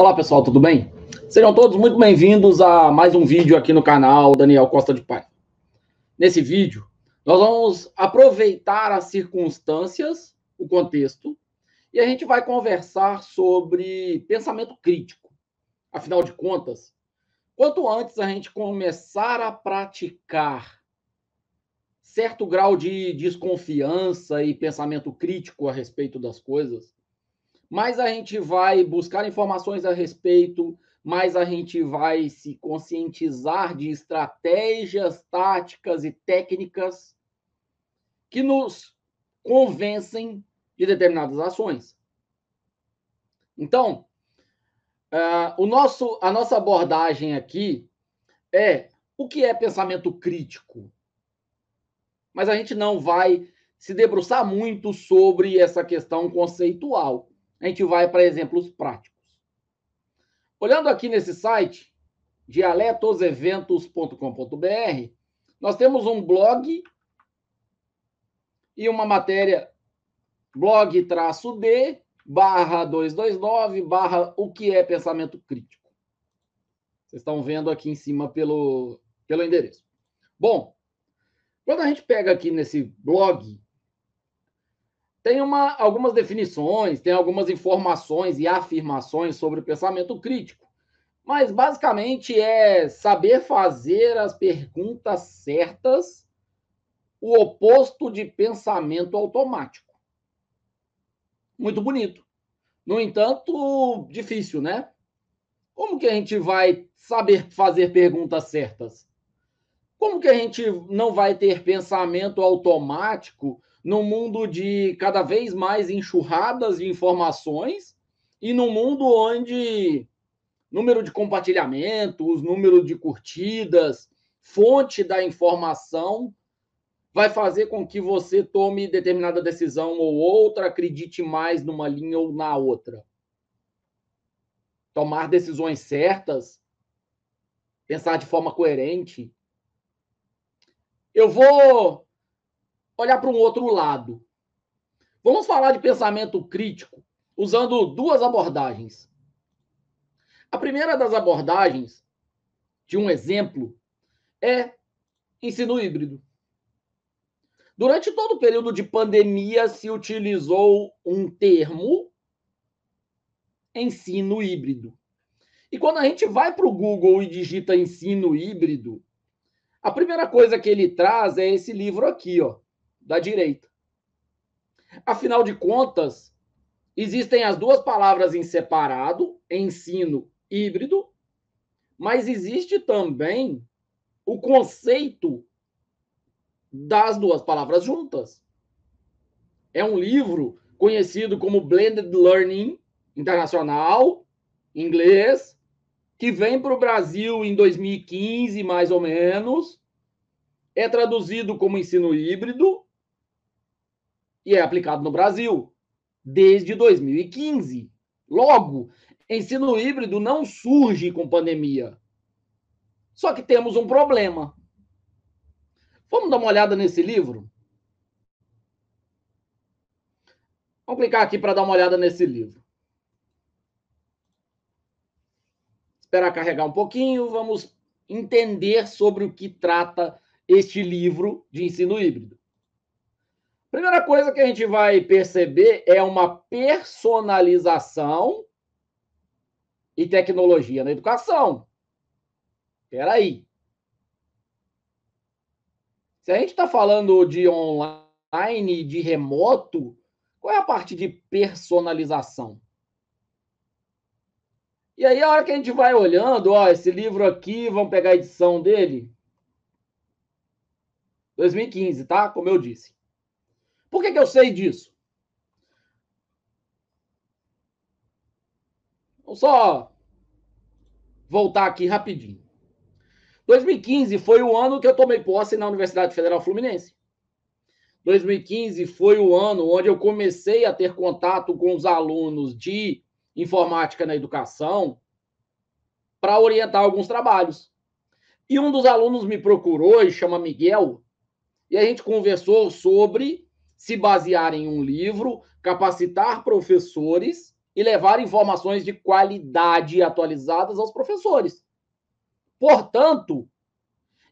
Olá pessoal, tudo bem? Sejam todos muito bem-vindos a mais um vídeo aqui no canal Daniel Costa de Paiva. Nesse vídeo, nós vamos aproveitar as circunstâncias, o contexto, e a gente vai conversar sobre pensamento crítico. Afinal de contas, quanto antes a gente começar a praticar certo grau de desconfiança e pensamento crítico a respeito das coisas, mais a gente vai buscar informações a respeito, mais a gente vai se conscientizar de estratégias, táticas e técnicas que nos convencem de determinadas ações. Então, a nossa abordagem aqui é o que é pensamento crítico. Mas a gente não vai se debruçar muito sobre essa questão conceitual. A gente vai para exemplos práticos. Olhando aqui nesse site, dialetoseventos.com.br, nós temos um blog e uma matéria blog-d/229/ o que é pensamento crítico. Vocês estão vendo aqui em cima pelo endereço. Bom, quando a gente pega aqui nesse blog, tem algumas definições, tem algumas informações e afirmações sobre o pensamento crítico. Mas, basicamente, é saber fazer as perguntas certas, o oposto de pensamento automático. Muito bonito. No entanto, difícil, né? Como que a gente vai saber fazer perguntas certas? Como que a gente não vai ter pensamento automático no mundo de cada vez mais enxurradas de informações e no mundo onde número de compartilhamentos, número de curtidas, fonte da informação vai fazer com que você tome determinada decisão ou outra, acredite mais numa linha ou na outra? Tomar decisões certas, pensar de forma coerente. Eu vou olhar para um outro lado. Vamos falar de pensamento crítico usando duas abordagens. A primeira das abordagens, de um exemplo, é ensino híbrido. Durante todo o período de pandemia, se utilizou um termo ensino híbrido. E quando a gente vai para o Google e digita ensino híbrido, a primeira coisa que ele traz é esse livro aqui, ó, da direita. Afinal de contas, existem as duas palavras em separado, ensino híbrido, mas existe também o conceito das duas palavras juntas. É um livro conhecido como Blended Learning Internacional, em inglês, que vem para o Brasil em 2015, mais ou menos, é traduzido como ensino híbrido e é aplicado no Brasil desde 2015. Logo, ensino híbrido não surge com pandemia. Só que temos um problema. Vamos dar uma olhada nesse livro? Vamos clicar aqui para dar uma olhada nesse livro. Esperar carregar um pouquinho, vamos entender sobre o que trata este livro de ensino híbrido. Primeira coisa que a gente vai perceber é uma personalização e tecnologia na educação. Espera aí. Se a gente está falando de online, de remoto, qual é a parte de personalização? E aí, a hora que a gente vai olhando, ó, esse livro aqui, vamos pegar a edição dele, 2015, tá? Como eu disse. Por que eu sei disso? Vamos só voltar aqui rapidinho. 2015 foi o ano que eu tomei posse na Universidade Federal Fluminense. 2015 foi o ano onde eu comecei a ter contato com os alunos de informática na educação para orientar alguns trabalhos. E um dos alunos me procurou, ele chama Miguel, e a gente conversou sobre se basear em um livro, capacitar professores e levar informações de qualidade atualizadas aos professores. Portanto,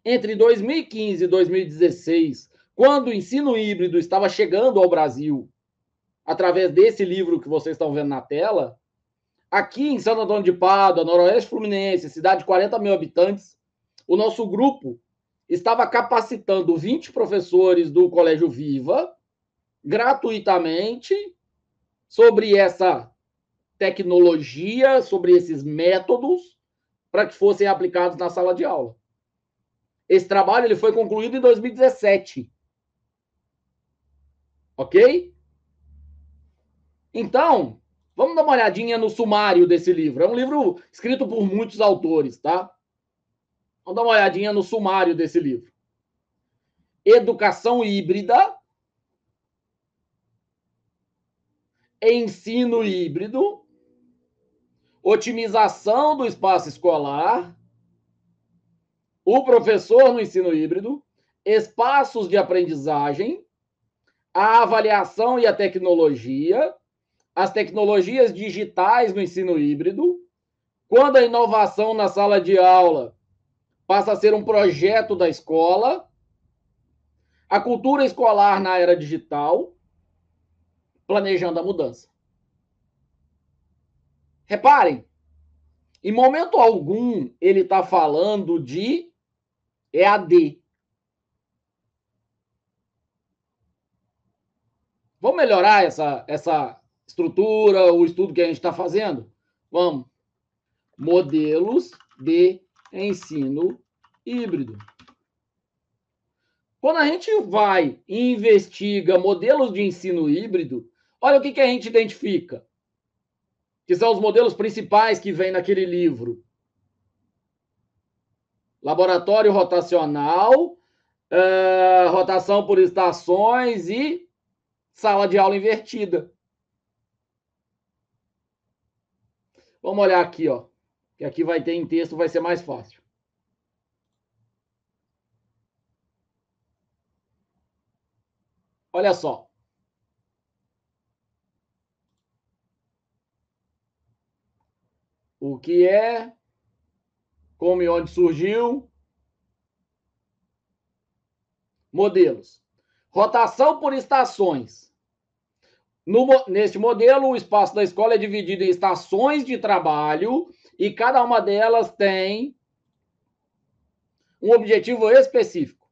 entre 2015 e 2016, quando o ensino híbrido estava chegando ao Brasil, através desse livro que vocês estão vendo na tela, aqui em Santo Antônio de Pádua, Noroeste Fluminense, cidade de 40 mil habitantes, o nosso grupo estava capacitando 20 professores do Colégio Viva, gratuitamente, sobre essa tecnologia, sobre esses métodos, para que fossem aplicados na sala de aula. Esse trabalho ele foi concluído em 2017. Ok? Então, vamos dar uma olhadinha no sumário desse livro. É um livro escrito por muitos autores, tá? Vamos dar uma olhadinha no sumário desse livro. Educação híbrida, ensino híbrido, otimização do espaço escolar, o professor no ensino híbrido, espaços de aprendizagem, a avaliação e a tecnologia, as tecnologias digitais no ensino híbrido, quando a inovação na sala de aula passa a ser um projeto da escola, a cultura escolar na era digital, planejando a mudança. Reparem, em momento algum ele está falando de EAD. Vamos melhorar essa estrutura, o estudo que a gente está fazendo? Vamos. Modelos de ensino híbrido. Quando a gente vai e investiga modelos de ensino híbrido, olha o que a gente identifica, que são os modelos principais que vem naquele livro. Laboratório rotacional, rotação por estações e sala de aula invertida. Vamos olhar aqui, ó, que aqui vai ter em texto, vai ser mais fácil. Olha só. O que é, como e onde surgiu. Modelos. Rotação por estações. Neste modelo, o espaço da escola é dividido em estações de trabalho e cada uma delas tem um objetivo específico,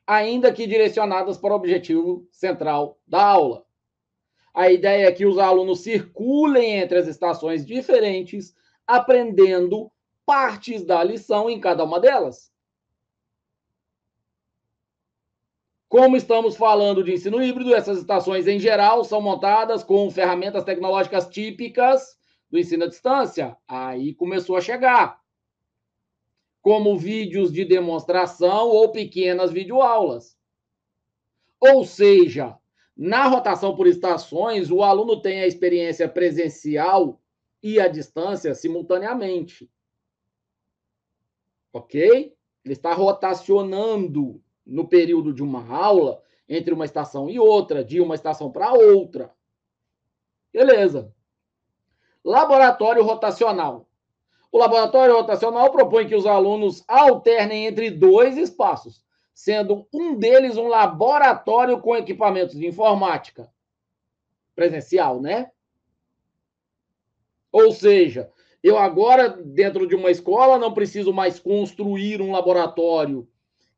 ainda que direcionadas para o objetivo central da aula. A ideia é que os alunos circulem entre as estações diferentes, aprendendo partes da lição em cada uma delas. Como estamos falando de ensino híbrido, essas estações, em geral, são montadas com ferramentas tecnológicas típicas do ensino à distância. Aí começou a chegar, como vídeos de demonstração ou pequenas videoaulas. Ou seja, na rotação por estações, o aluno tem a experiência presencial e à distância simultaneamente. Ok? Ele está rotacionando no período de uma aula, entre uma estação e outra, de uma estação para outra. Beleza. Laboratório rotacional. O laboratório rotacional propõe que os alunos alternem entre dois espaços, sendo um deles um laboratório com equipamentos de informática. Presencial, né? Ou seja, eu agora, dentro de uma escola, não preciso mais construir um laboratório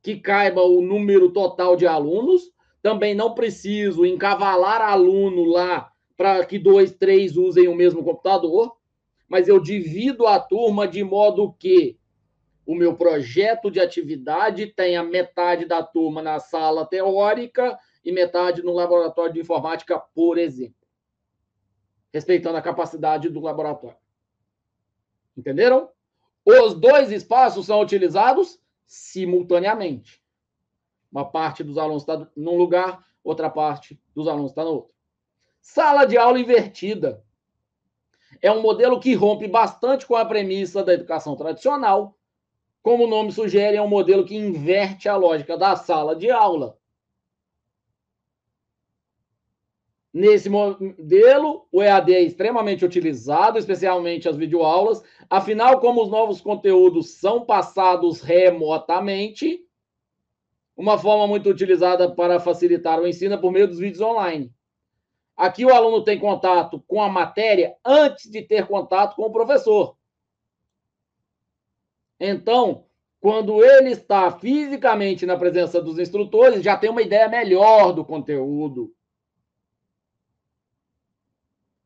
que caiba o número total de alunos. Também não preciso encavalar aluno lá para que 2, 3 usem o mesmo computador, mas eu divido a turma de modo que o meu projeto de atividade tenha metade da turma na sala teórica e metade no laboratório de informática, por exemplo. Respeitando a capacidade do laboratório. Entenderam? Os dois espaços são utilizados simultaneamente. Uma parte dos alunos está num lugar, outra parte dos alunos está no outro. Sala de aula invertida. É um modelo que rompe bastante com a premissa da educação tradicional. Como o nome sugere, é um modelo que inverte a lógica da sala de aula. Nesse modelo, o EAD é extremamente utilizado, especialmente as videoaulas. Afinal, como os novos conteúdos são passados remotamente, uma forma muito utilizada para facilitar o ensino é por meio dos vídeos online. Aqui o aluno tem contato com a matéria antes de ter contato com o professor. Então, quando ele está fisicamente na presença dos instrutores, já tem uma ideia melhor do conteúdo.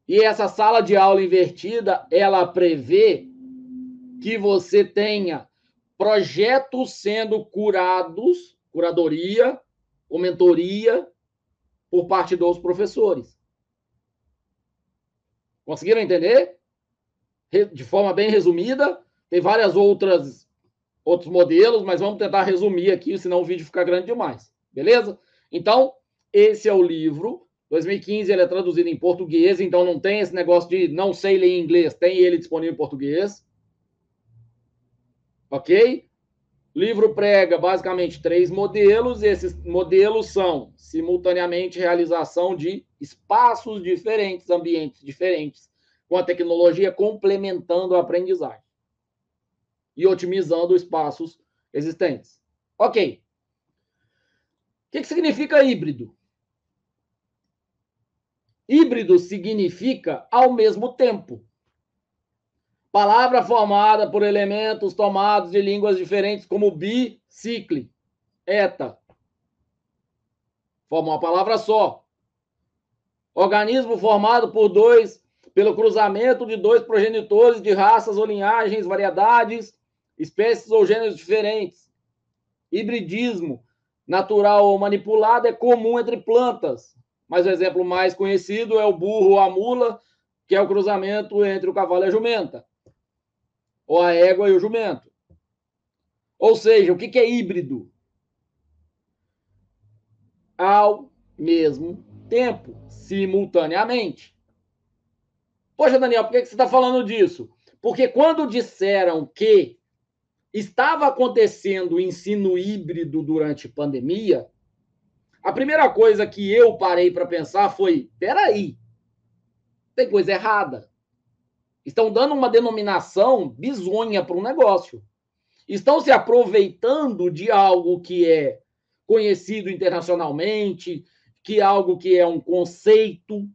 E essa sala de aula invertida, ela prevê que você tenha projetos sendo curados, curadoria ou mentoria, por parte dos professores. Conseguiram entender? De forma bem resumida, tem várias outros modelos, mas vamos tentar resumir aqui, senão o vídeo fica grande demais. Beleza? Então, esse é o livro. 2015 ele é traduzido em português, então não tem esse negócio de não sei ler em inglês, tem ele disponível em português. Ok? O livro prega basicamente 3 modelos. Esses modelos são simultaneamente realização de espaços diferentes, ambientes diferentes, com a tecnologia complementando a aprendizagem e otimizando espaços existentes. Ok. O que significa híbrido? Híbrido significa ao mesmo tempo. Palavra formada por elementos tomados de línguas diferentes, como bi, cicle, eta. Forma uma palavra só. Organismo formado pelo cruzamento de 2 progenitores de raças ou linhagens, variedades, espécies ou gêneros diferentes. Hibridismo natural ou manipulado é comum entre plantas, mas o exemplo mais conhecido é o burro ou a mula, que é o cruzamento entre o cavalo e a jumenta, ou a égua e o jumento. Ou seja, o que é híbrido? Ao mesmo tempo, simultaneamente. Poxa, Daniel, por que você está falando disso? Porque quando disseram que estava acontecendo o ensino híbrido durante a pandemia, a primeira coisa que eu parei para pensar foi: peraí, tem coisa errada. Estão dando uma denominação bizonha para um negócio. Estão se aproveitando de algo que é conhecido internacionalmente, que é algo que é um conceito,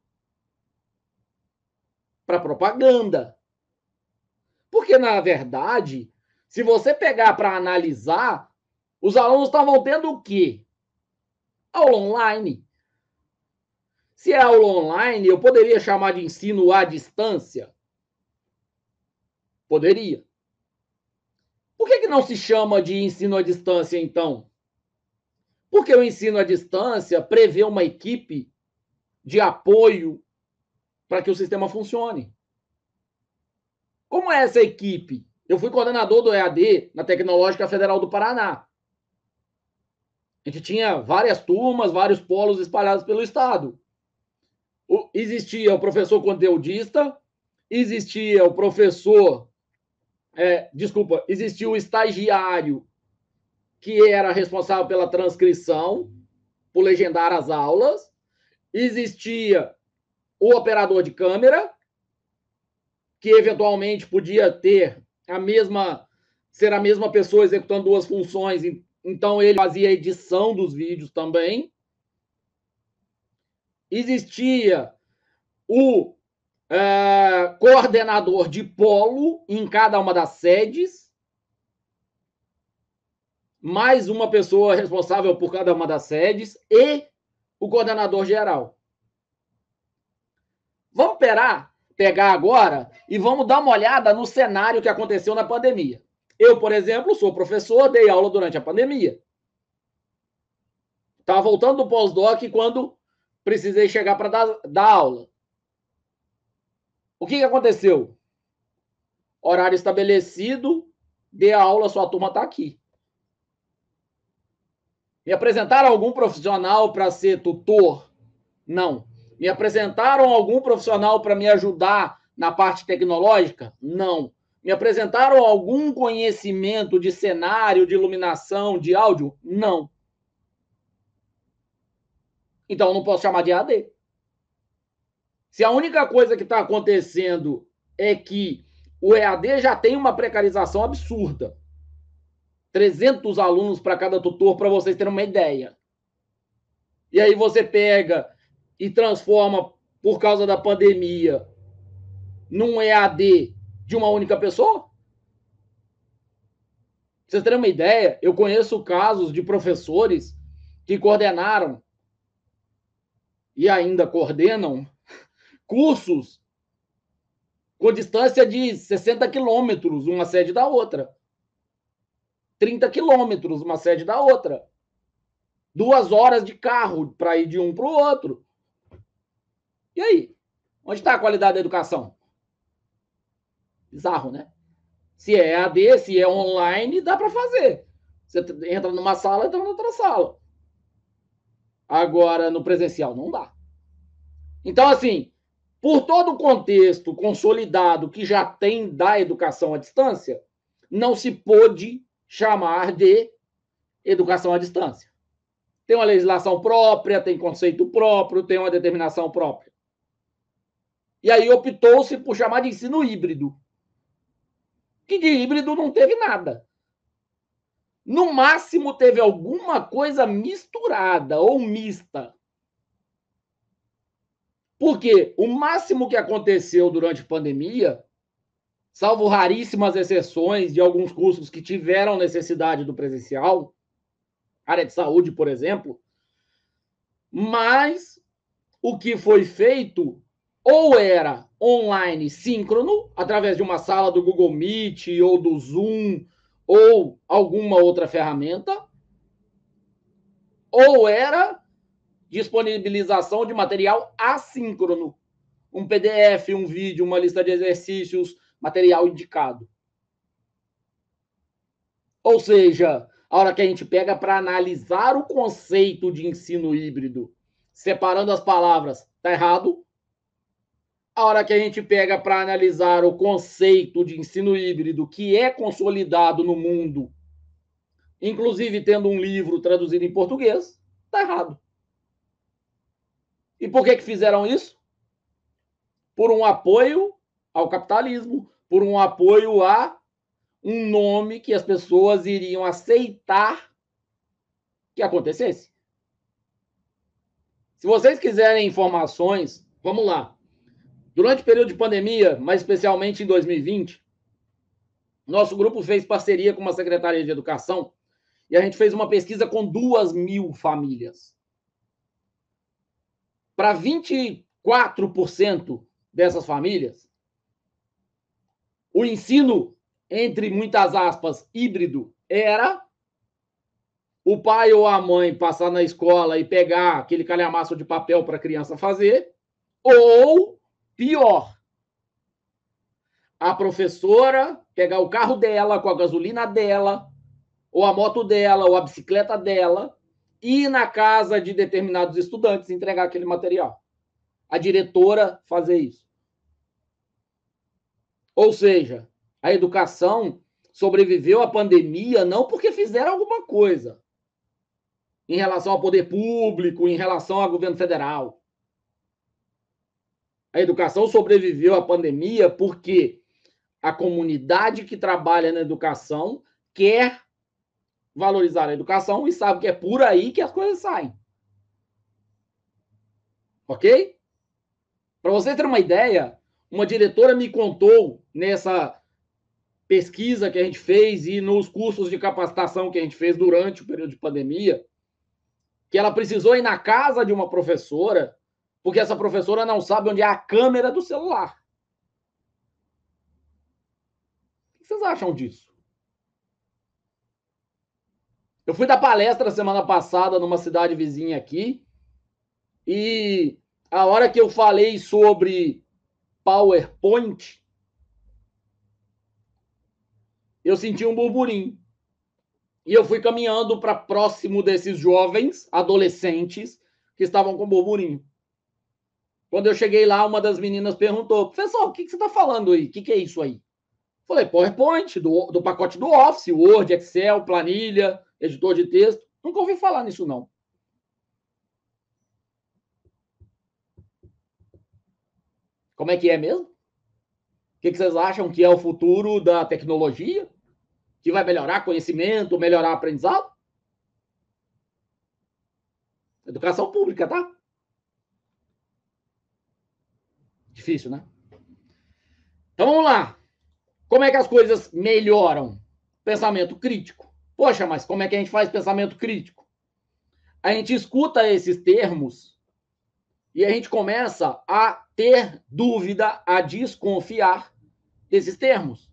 para propaganda. Porque, na verdade, se você pegar para analisar, os alunos estavam tendo o quê? Aula online. Se é aula online, eu poderia chamar de ensino à distância? Poderia. Por que não se chama de ensino à distância, então? Porque o ensino à distância prevê uma equipe de apoio para que o sistema funcione. Como é essa equipe? Eu fui coordenador do EAD na Tecnológica Federal do Paraná. A gente tinha várias turmas, vários polos espalhados pelo estado. Existia o professor conteudista, existia o professor, existia o estagiário que era responsável pela transcrição, por legendar as aulas, existia o operador de câmera, que eventualmente podia ser a mesma pessoa executando 2 funções, então ele fazia a edição dos vídeos também. Existia o coordenador de polo em cada uma das sedes, mais uma pessoa responsável por cada uma das sedes e o coordenador geral. Vamos pegar agora e vamos dar uma olhada no cenário que aconteceu na pandemia. Eu, por exemplo, sou professor, dei aula durante a pandemia. Estava voltando do pós-doc quando precisei chegar para dar aula. O que aconteceu? Horário estabelecido, dei a aula, sua turma está aqui. Me apresentaram algum profissional para ser tutor? Não. Me apresentaram algum profissional para me ajudar na parte tecnológica? Não. Me apresentaram algum conhecimento de cenário, de iluminação, de áudio? Não. Então, eu não posso chamar de EAD. Se a única coisa que está acontecendo é que o EAD já tem uma precarização absurda. 300 alunos para cada tutor, para vocês terem uma ideia. E aí você pega e transforma, por causa da pandemia, num EAD de uma única pessoa? Pra vocês terem uma ideia, eu conheço casos de professores que coordenaram e ainda coordenam cursos com distância de 60 quilômetros, uma sede da outra. 30 quilômetros, uma sede da outra. 2 horas de carro para ir de um para o outro. E aí? Onde está a qualidade da educação? Bizarro, né? Se é EAD, se é online, dá para fazer. Você entra numa sala e entra noutra sala. Agora, no presencial, não dá. Então, assim, por todo o contexto consolidado que já tem da educação à distância, não se pôde chamar de educação à distância. Tem uma legislação própria, tem conceito próprio, tem uma determinação própria. E aí optou-se por chamar de ensino híbrido. Que de híbrido não teve nada. No máximo, teve alguma coisa misturada ou mista. Porque o máximo que aconteceu durante a pandemia, salvo raríssimas exceções de alguns cursos que tiveram necessidade do presencial, área de saúde, por exemplo, mas o que foi feito ou era online síncrono, através de uma sala do Google Meet ou do Zoom ou alguma outra ferramenta, ou era disponibilização de material assíncrono, um PDF, um vídeo, uma lista de exercícios, material indicado. Ou seja, a hora que a gente pega para analisar o conceito de ensino híbrido, separando as palavras, está errado. A hora que a gente pega para analisar o conceito de ensino híbrido, que é consolidado no mundo, inclusive tendo um livro traduzido em português, está errado. E por que fizeram isso? Por um apoio ao capitalismo, por um apoio a um nome que as pessoas iriam aceitar que acontecesse. Se vocês quiserem informações, vamos lá. Durante o período de pandemia, mais especialmente em 2020, nosso grupo fez parceria com uma secretaria de educação e a gente fez uma pesquisa com 2.000 famílias. Para 24% dessas famílias, o ensino, entre muitas aspas, híbrido, era o pai ou a mãe passar na escola e pegar aquele calhamaço de papel para a criança fazer, ou, pior, a professora pegar o carro dela com a gasolina dela, ou a moto dela, ou a bicicleta dela, e ir na casa de determinados estudantes entregar aquele material. A diretora fazer isso. Ou seja, a educação sobreviveu à pandemia não porque fizeram alguma coisa em relação ao poder público, em relação ao governo federal. A educação sobreviveu à pandemia porque a comunidade que trabalha na educação quer valorizar a educação e sabe que é por aí que as coisas saem. Ok? Para você ter uma ideia, uma diretora me contou nessa pesquisa que a gente fez e nos cursos de capacitação que a gente fez durante o período de pandemia, que ela precisou ir na casa de uma professora, porque essa professora não sabe onde é a câmera do celular. O que vocês acham disso? Eu fui dar palestra semana passada numa cidade vizinha aqui, e a hora que eu falei sobre PowerPoint, eu senti um burburinho. E eu fui caminhando para próximo desses jovens, adolescentes, que estavam com burburinho. Quando eu cheguei lá, uma das meninas perguntou: professor, o que você está falando aí? O que é isso aí? Falei: PowerPoint, do pacote do Office, Word, Excel, planilha, editor de texto. Nunca ouvi falar nisso, não. Como é que é mesmo? O que vocês acham que é o futuro da tecnologia? Que vai melhorar conhecimento, melhorar aprendizado? Educação pública, tá? Difícil, né? Então vamos lá. Como é que as coisas melhoram? Pensamento crítico. Poxa, mas como é que a gente faz pensamento crítico? A gente escuta esses termos e a gente começa a ter dúvida, a desconfiar desses termos.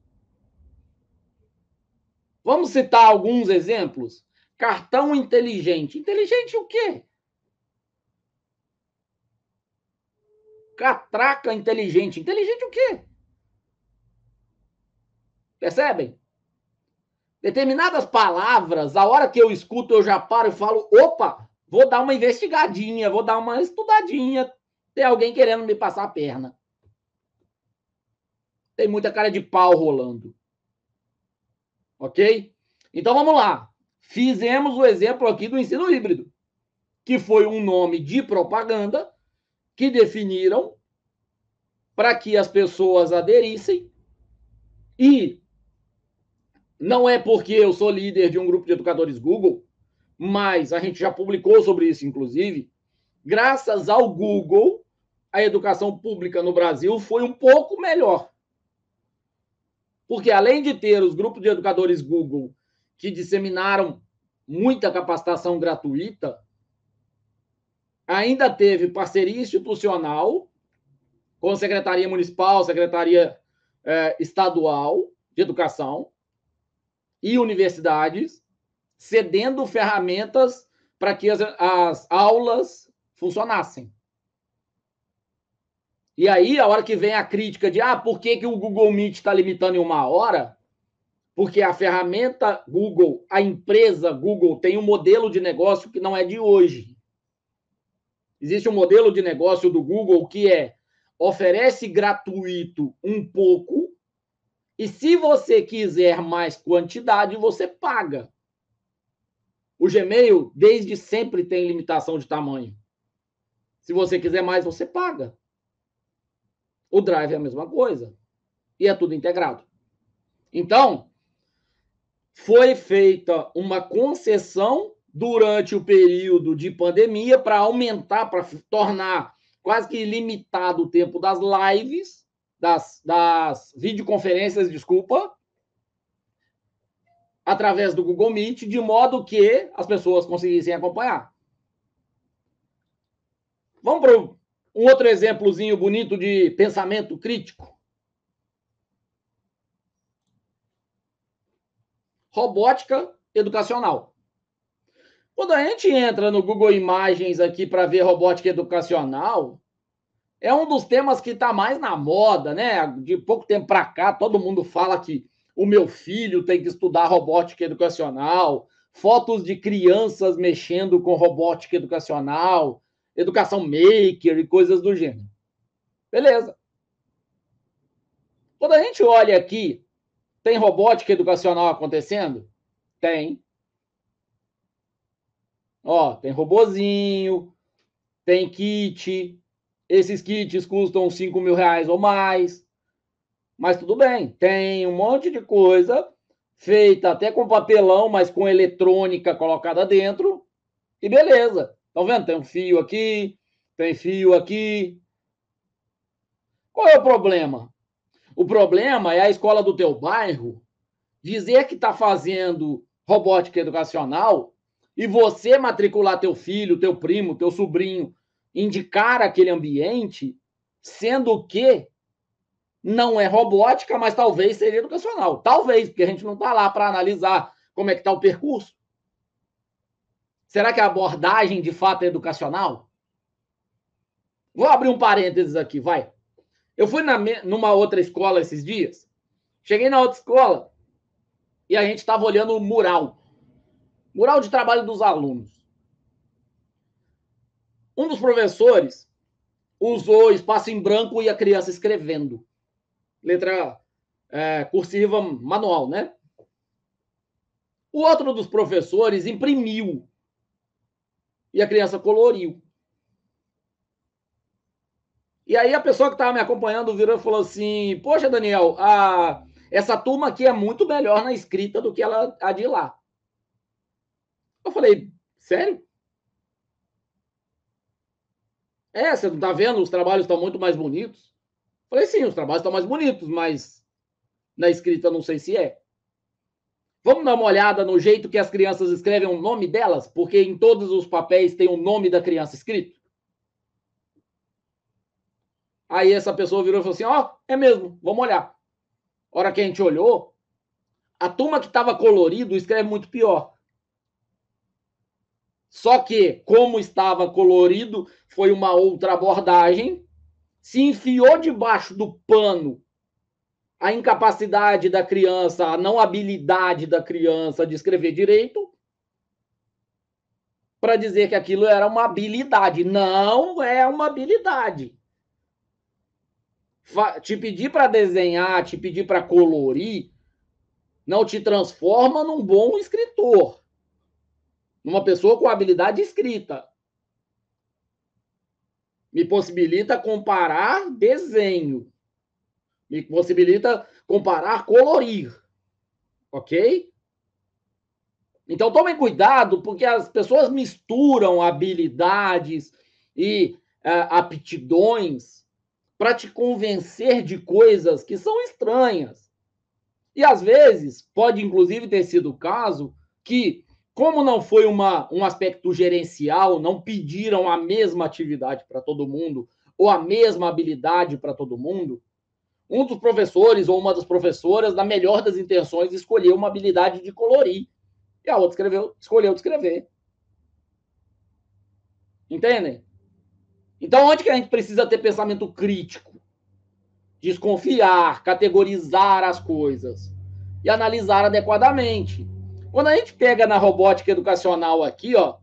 Vamos citar alguns exemplos? Cartão inteligente. Inteligente o quê? Catraca inteligente. Inteligente o quê? Percebem? Determinadas palavras, a hora que eu escuto, eu já paro e falo, opa, vou dar uma investigadinha, vou dar uma estudadinha. Tem alguém querendo me passar a perna. Tem muita cara de pau rolando. Ok? Então vamos lá. Fizemos o exemplo aqui do ensino híbrido, que foi um nome de propaganda que definiram para que as pessoas aderissem. E não é porque eu sou líder de um grupo de educadores Google, mas a gente já publicou sobre isso, inclusive. Graças ao Google, a educação pública no Brasil foi um pouco melhor. Porque além de ter os grupos de educadores Google que disseminaram muita capacitação gratuita, ainda teve parceria institucional com a Secretaria Municipal, Secretaria Estadual de Educação e universidades, cedendo ferramentas para que as aulas funcionassem. E aí, a hora que vem a crítica de por que o Google Meet está limitando em 1 hora? Porque a ferramenta Google, a empresa Google, tem um modelo de negócio que não é de hoje. Existe um modelo de negócio do Google que oferece gratuito um pouco, e se você quiser mais quantidade, você paga. O Gmail, desde sempre, tem limitação de tamanho. Se você quiser mais, você paga. O Drive é a mesma coisa. E é tudo integrado. Então, foi feita uma concessão durante o período de pandemia para aumentar, para tornar quase que ilimitado o tempo das lives, das videoconferências, desculpa, através do Google Meet, de modo que as pessoas conseguissem acompanhar. Vamos para um outro exemplozinho bonito de pensamento crítico. Robótica educacional. Quando a gente entra no Google Imagens aqui para ver robótica educacional, é um dos temas que está mais na moda, né? De pouco tempo para cá, todo mundo fala que o meu filho tem que estudar robótica educacional, fotos de crianças mexendo com robótica educacional, educação maker e coisas do gênero. Beleza. Quando a gente olha aqui, tem robótica educacional acontecendo? Tem. Ó, tem robozinho, tem kit. Esses kits custam R$5.000 ou mais. Mas tudo bem, tem um monte de coisa feita até com papelão, mas com eletrônica colocada dentro. E beleza. Estão vendo? Tem um fio aqui, tem fio aqui. Qual é o problema? O problema é a escola do teu bairro dizer que está fazendo robótica educacional e você matricular teu filho, teu primo, teu sobrinho, indicar aquele ambiente, sendo que não é robótica, mas talvez seja educacional. Talvez, porque a gente não está lá para analisar como é que está o percurso. Será que a abordagem, de fato, é educacional? Vou abrir um parênteses aqui, vai. Eu fui numa outra escola esses dias. Cheguei na outra escola e a gente estava olhando o mural. Mural de trabalho dos alunos. Um dos professores usou espaço em branco e a criança escrevendo. Letra cursiva manual, né? O outro dos professores imprimiu e a criança coloriu. E aí a pessoa que estava me acompanhando virou e falou assim, poxa, Daniel, essa turma aqui é muito melhor na escrita do que a de lá. Eu falei, sério? Você não está vendo? Os trabalhos estão muito mais bonitos. Eu falei, sim, os trabalhos estão mais bonitos, mas na escrita não sei se é. Vamos dar uma olhada no jeito que as crianças escrevem o nome delas, porque em todos os papéis tem o nome da criança escrito. Aí essa pessoa virou e falou assim, é mesmo, vamos olhar. A hora que a gente olhou, a turma que estava colorido escreve muito pior. Só que, como estava colorido, foi uma outra abordagem, se enfiou debaixo do pano a incapacidade da criança, a não habilidade da criança de escrever direito, para dizer que aquilo era uma habilidade. Não é uma habilidade. Te pedir para desenhar, te pedir para colorir, não te transforma num bom escritor, numa pessoa com habilidade escrita. Me possibilita comparar desenho. Me possibilita comparar colorir. Ok? Então tomem cuidado, porque as pessoas misturam habilidades e aptidões para te convencer de coisas que são estranhas. E às vezes, pode inclusive ter sido o caso que, como não foi um aspecto gerencial, não pediram a mesma atividade para todo mundo, ou a mesma habilidade para todo mundo, um dos professores ou uma das professoras, na melhor das intenções, escolheu uma habilidade de colorir. E a outra escolheu de escrever. Entendem? Então, onde que a gente precisa ter pensamento crítico? Desconfiar, categorizar as coisas e analisar adequadamente. Quando a gente pega na robótica educacional aqui, vocês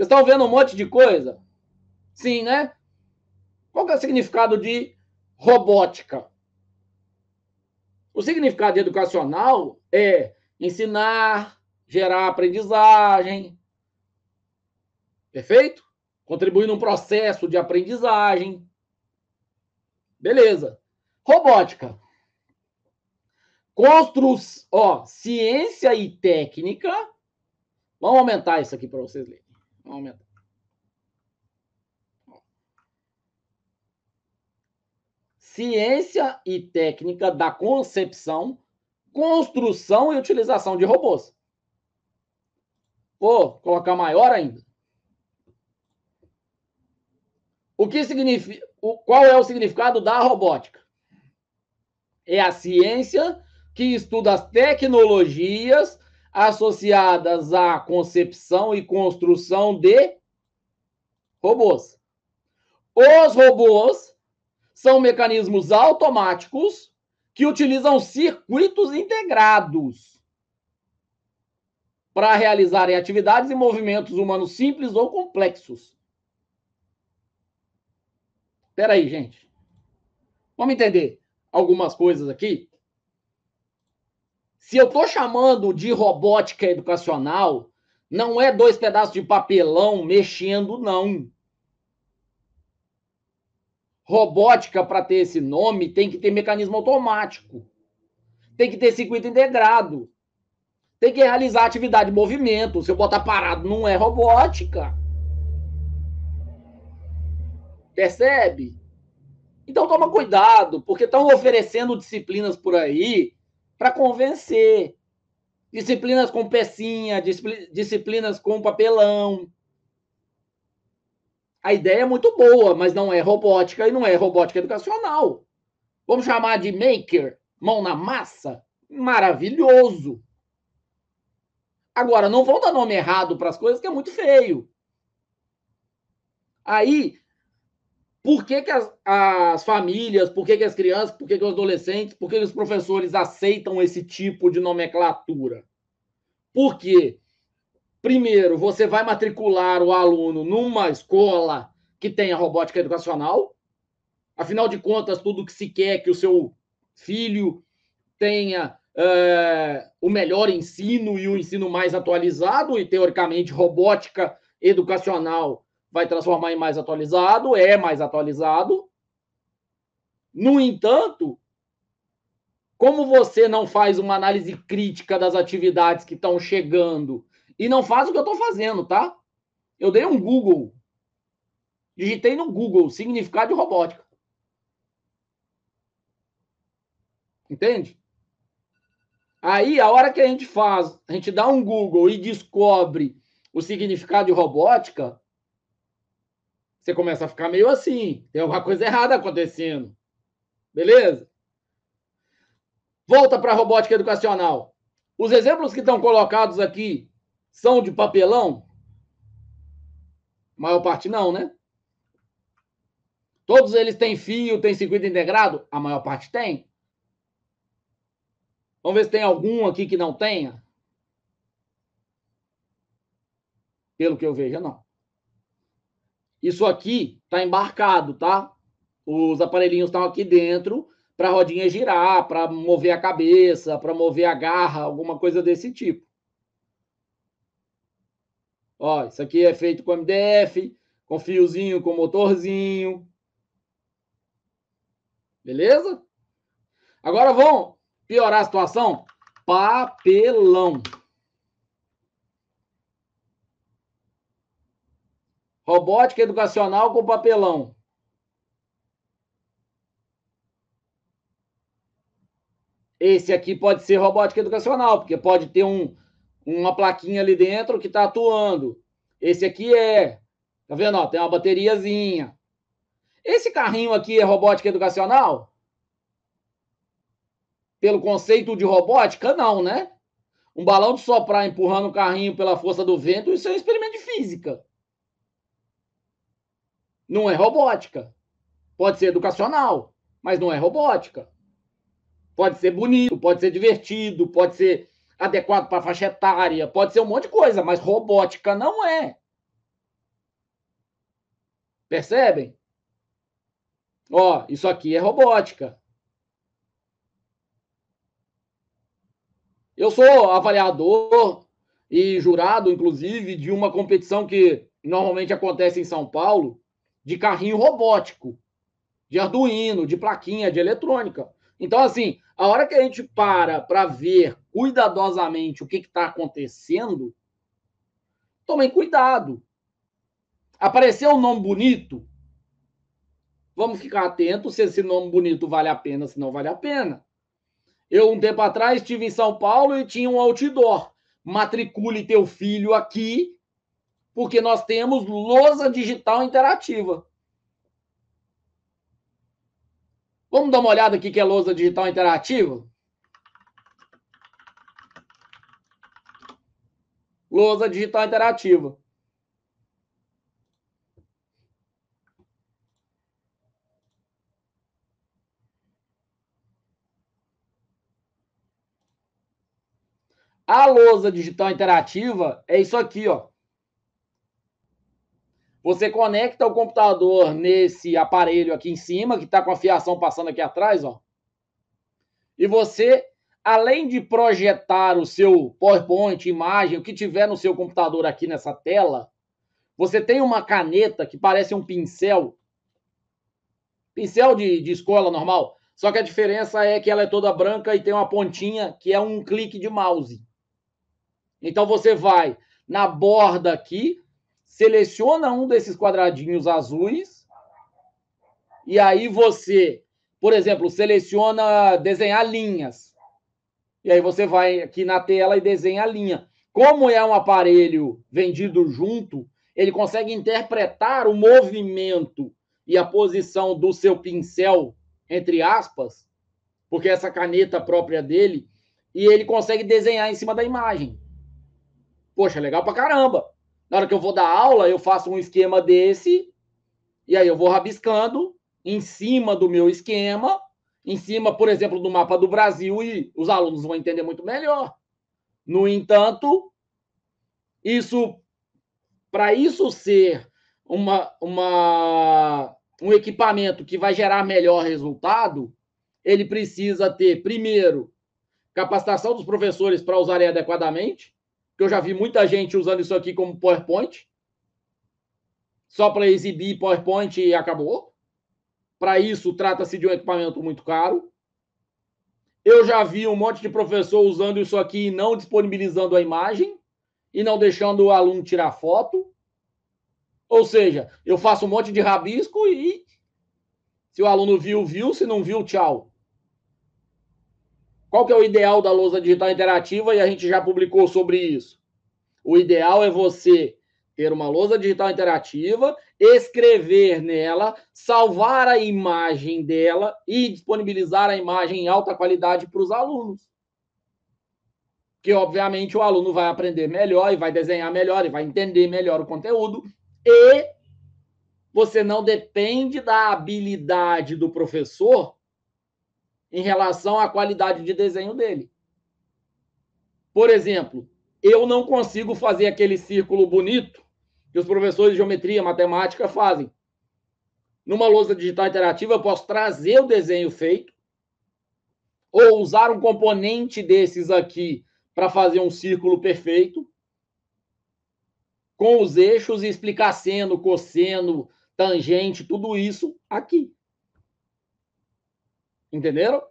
estão vendo um monte de coisa? Sim, né? Qual que é o significado de robótica? O significado educacional é ensinar, gerar aprendizagem, perfeito? Contribuir num processo de aprendizagem. Beleza. Robótica. Ciência e técnica. Vamos aumentar isso aqui para vocês lerem. Vamos aumentar. Ciência e técnica da concepção, construção e utilização de robôs. Vou colocar maior ainda. O que significa? Qual é o significado da robótica? É a ciência que estuda as tecnologias associadas à concepção e construção de robôs. Os robôs são mecanismos automáticos que utilizam circuitos integrados para realizarem atividades e movimentos humanos simples ou complexos. Espera aí, gente. Vamos entender algumas coisas aqui? Se eu estou chamando de robótica educacional, não é 2 pedaços de papelão mexendo, não. Robótica, para ter esse nome, tem que ter mecanismo automático. Tem que ter circuito integrado. Tem que realizar atividade de movimento. Se eu botar parado, não é robótica. Percebe? Então toma cuidado, porque estão oferecendo disciplinas por aí para convencer. Disciplinas com pecinha, disciplinas com papelão. A ideia é muito boa, mas não é robótica e não é robótica educacional. Vamos chamar de maker, mão na massa? Maravilhoso. Agora, não vão dar nome errado para as coisas, que é muito feio. Aí, por que as famílias, por que as crianças, por que os adolescentes, por que os professores aceitam esse tipo de nomenclatura? Porque, primeiro, você vai matricular o aluno numa escola que tenha robótica educacional. Afinal de contas, tudo que se quer é que o seu filho tenha o melhor ensino e o ensino mais atualizado, e, teoricamente, robótica educacional vai transformar em mais atualizado, é mais atualizado. No entanto, como você não faz uma análise crítica das atividades que estão chegando e não faz o que eu estou fazendo, tá? Eu dei um Google, digitei no Google significado de robótica. Entende? Aí, a hora que a gente faz, a gente dá um Google e descobre o significado de robótica, você começa a ficar meio assim, tem alguma coisa errada acontecendo. Beleza? Volta para a robótica educacional. Os exemplos que estão colocados aqui são de papelão? A maior parte não, né? Todos eles têm fio, têm circuito integrado? A maior parte tem. Vamos ver se tem algum aqui que não tenha. Pelo que eu vejo, não. Isso aqui está embarcado, tá? Os aparelhinhos estão aqui dentro para a rodinha girar, para mover a cabeça, para mover a garra, alguma coisa desse tipo. Ó, isso aqui é feito com MDF, com fiozinho, com motorzinho. Beleza? Agora vamos piorar a situação? Papelão. Robótica educacional com papelão. Esse aqui pode ser robótica educacional, porque pode ter uma plaquinha ali dentro que está atuando. Esse aqui é. Tá vendo? Ó, tem uma bateriazinha. Esse carrinho aqui é robótica educacional? Pelo conceito de robótica, não, né? Um balão de soprar empurrando o carrinho pela força do vento, isso é um experimento de física. Não é robótica. Pode ser educacional, mas não é robótica. Pode ser bonito, pode ser divertido, pode ser adequado para a faixa etária, pode ser um monte de coisa, mas robótica não é. Percebem? Ó, isso aqui é robótica. Eu sou avaliador e jurado, inclusive, de uma competição que normalmente acontece em São Paulo, de carrinho robótico, de Arduino, de plaquinha, de eletrônica. Então, assim, a hora que a gente para ver cuidadosamente o que está acontecendo, tomem cuidado. Apareceu um nome bonito, vamos ficar atentos se esse nome bonito vale a pena, se não vale a pena. Eu, um tempo atrás, estive em São Paulo e tinha um outdoor. Matricule teu filho aqui, porque nós temos lousa digital interativa. Vamos dar uma olhada aqui que é lousa digital interativa? Lousa digital interativa. A lousa digital interativa é isso aqui, ó. Você conecta o computador nesse aparelho aqui em cima, que está com a fiação passando aqui atrás, ó. E você, além de projetar o seu PowerPoint, imagem, o que tiver no seu computador aqui nessa tela, você tem uma caneta que parece um pincel de escola normal, só que a diferença é que ela é toda branca e tem uma pontinha que é um clique de mouse. Então você vai na borda aqui, seleciona um desses quadradinhos azuis e aí você, por exemplo, seleciona desenhar linhas. E aí você vai aqui na tela e desenha a linha. Como é um aparelho vendido junto, ele consegue interpretar o movimento e a posição do seu pincel, entre aspas, porque essa caneta própria dele, e ele consegue desenhar em cima da imagem. Poxa, legal pra caramba. Na hora que eu vou dar aula, eu faço um esquema desse, e aí eu vou rabiscando em cima do meu esquema, em cima, por exemplo, do mapa do Brasil, e os alunos vão entender muito melhor. No entanto, para isso ser um equipamento que vai gerar melhor resultado, ele precisa ter, primeiro, capacitação dos professores para usarem adequadamente, que eu já vi muita gente usando isso aqui como PowerPoint, só para exibir PowerPoint e acabou. Para isso, trata-se de um equipamento muito caro. Eu já vi um monte de professor usando isso aqui e não disponibilizando a imagem e não deixando o aluno tirar foto. Ou seja, eu faço um monte de rabisco e se o aluno viu, viu. Se não viu, tchau. Qual que é o ideal da lousa digital interativa? E a gente já publicou sobre isso. O ideal é você ter uma lousa digital interativa, escrever nela, salvar a imagem dela e disponibilizar a imagem em alta qualidade para os alunos. Que, obviamente, o aluno vai aprender melhor e vai desenhar melhor e vai entender melhor o conteúdo. E você não depende da habilidade do professor em relação à qualidade de desenho dele. Por exemplo, eu não consigo fazer aquele círculo bonito que os professores de geometria, matemática fazem. Numa lousa digital interativa, eu posso trazer o desenho feito ou usar um componente desses aqui para fazer um círculo perfeito com os eixos e explicar seno, cosseno, tangente, tudo isso aqui. Entenderam?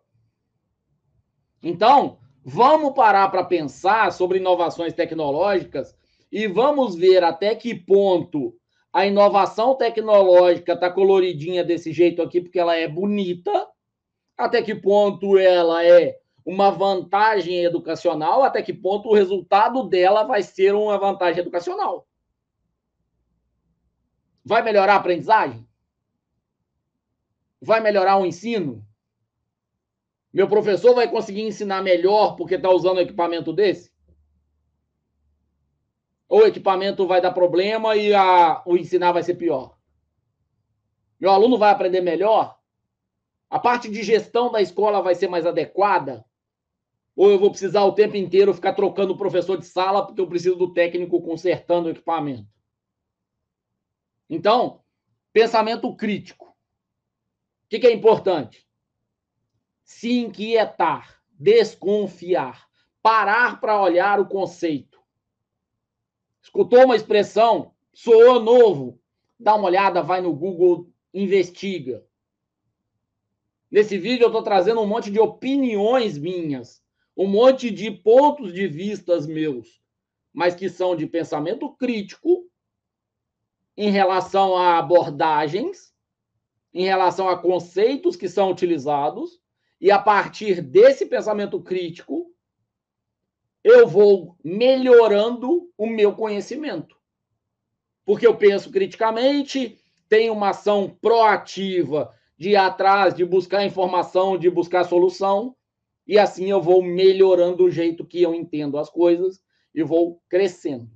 Então, vamos parar para pensar sobre inovações tecnológicas e vamos ver até que ponto a inovação tecnológica está coloridinha desse jeito aqui, porque ela é bonita, até que ponto ela é uma vantagem educacional, até que ponto o resultado dela vai ser uma vantagem educacional. Vai melhorar a aprendizagem? Vai melhorar o ensino? Meu professor vai conseguir ensinar melhor porque está usando um equipamento desse? Ou o equipamento vai dar problema e o ensinar vai ser pior? Meu aluno vai aprender melhor? A parte de gestão da escola vai ser mais adequada? Ou eu vou precisar o tempo inteiro ficar trocando o professor de sala porque eu preciso do técnico consertando o equipamento? Então, pensamento crítico. O que é importante? Se inquietar, desconfiar, parar para olhar o conceito. Escutou uma expressão, soou novo, dá uma olhada, vai no Google, investiga. Nesse vídeo eu estou trazendo um monte de opiniões minhas, um monte de pontos de vistas meus, mas que são de pensamento crítico em relação a abordagens, em relação a conceitos que são utilizados, e a partir desse pensamento crítico, eu vou melhorando o meu conhecimento. Porque eu penso criticamente, tenho uma ação proativa de ir atrás, de buscar informação, de buscar solução, e assim eu vou melhorando o jeito que eu entendo as coisas e vou crescendo.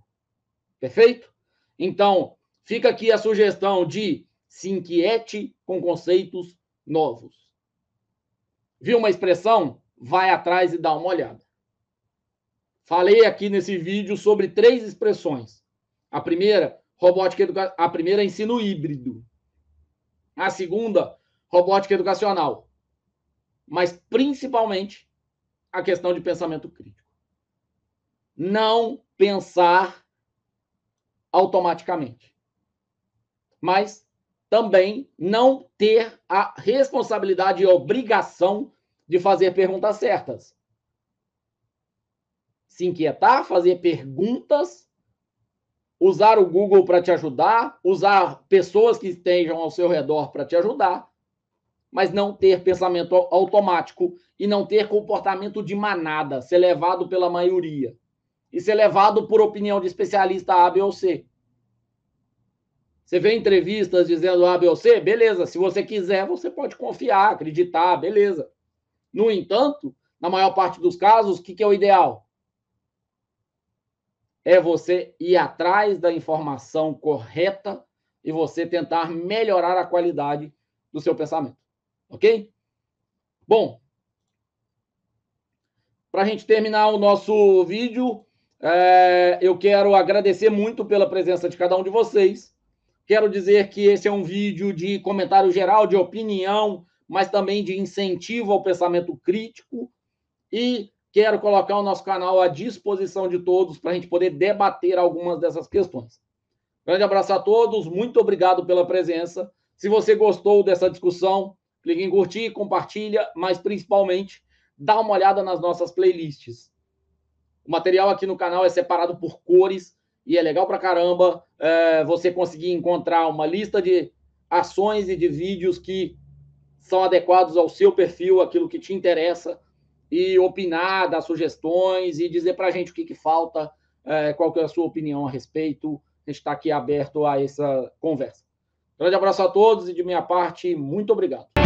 Perfeito? Então, fica aqui a sugestão de se inquiete com conceitos novos. Viu uma expressão? Vai atrás e dá uma olhada. Falei aqui nesse vídeo sobre 3 expressões. A primeira, robótica educacional. A primeira, ensino híbrido. A segunda, robótica educacional. Mas, principalmente, a questão de pensamento crítico. Não pensar automaticamente. Mas também não ter a responsabilidade e a obrigação de fazer perguntas certas. Se inquietar, fazer perguntas, usar o Google para te ajudar, usar pessoas que estejam ao seu redor para te ajudar, mas não ter pensamento automático e não ter comportamento de manada, ser levado pela maioria e ser levado por opinião de especialista A, B ou C. Você vê entrevistas dizendo A, B ou C, beleza. Se você quiser, você pode confiar, acreditar, beleza. No entanto, na maior parte dos casos, o que é o ideal? É você ir atrás da informação correta e você tentar melhorar a qualidade do seu pensamento. Ok? Bom, para a gente terminar o nosso vídeo, eu quero agradecer muito pela presença de cada um de vocês. Quero dizer que esse é um vídeo de comentário geral, de opinião, mas também de incentivo ao pensamento crítico. E quero colocar o nosso canal à disposição de todos para a gente poder debater algumas dessas questões. Grande abraço a todos, muito obrigado pela presença. Se você gostou dessa discussão, clique em curtir, compartilha, mas principalmente dá uma olhada nas nossas playlists. O material aqui no canal é separado por cores e é legal pra caramba você conseguir encontrar uma lista de ações e de vídeos que são adequados ao seu perfil, aquilo que te interessa, e opinar, dar sugestões e dizer pra gente o que falta, qual que é a sua opinião a respeito. A gente está aqui aberto a essa conversa. Grande abraço a todos e, de minha parte, muito obrigado.